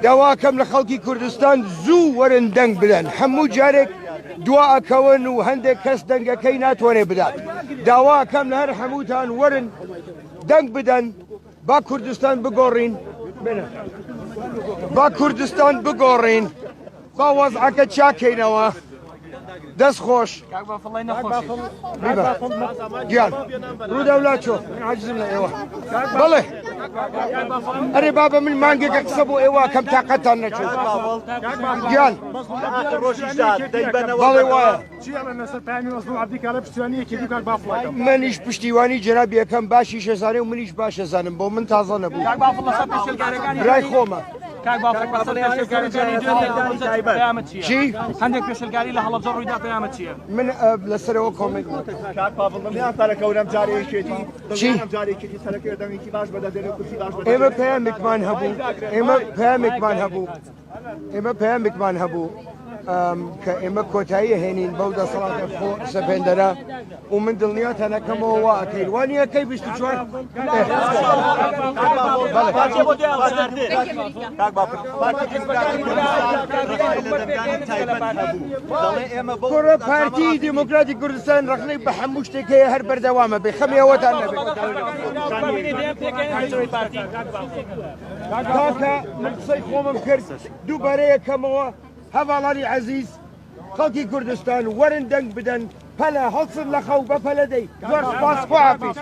دواكم لخلقي كردستان زو ورن دنگ بدن حمو جارك دواء كون وهندك كس دنگ كينات وني بدن دواكم لهر حموتان ورن دنگ بدن با كردستان بقورين با كردستان بقورين با وضعك تشاكينوا دس خوش جان رود اولادشو من عجز من ايوه بالله اري بابا من مانجا كسبوا ايوه كم طاقتنا شو جان بالله وايا منيش پشتیوانی جنابی کم باشی شزانه و منیش باش زنم با من تازه نبود برای خوما چی؟ هندێک پێشلگاری لە هەڵەبجە ڕوویدا پەیامەت چییە؟ من لەسەرەوە کۆمنت ئێمە پەیامێکمان هەبوو کە ئێمە کۆتایی هێنین بەو دەسەڵاتە سەپێندەرە و من دڵنیاتان ئەەکەمەوە وا ئەکەین وانە کەی 24 کوڕە پارتی دیموکراتی کوردستان ڕخنەی بە هەموو شتێک هەیە هەر بەردەوامە بێ خەمیەوەتان نەبێت کاکە من قسەی خۆمم کرد دووبارە یەکەمەوە هەواڵانی عەزیز خەڵکی کوردستان وەرن دەنگ بدەن پەلە هەڵسن لە خەو بە پەلە دەی زۆر سوپاس خواحافیز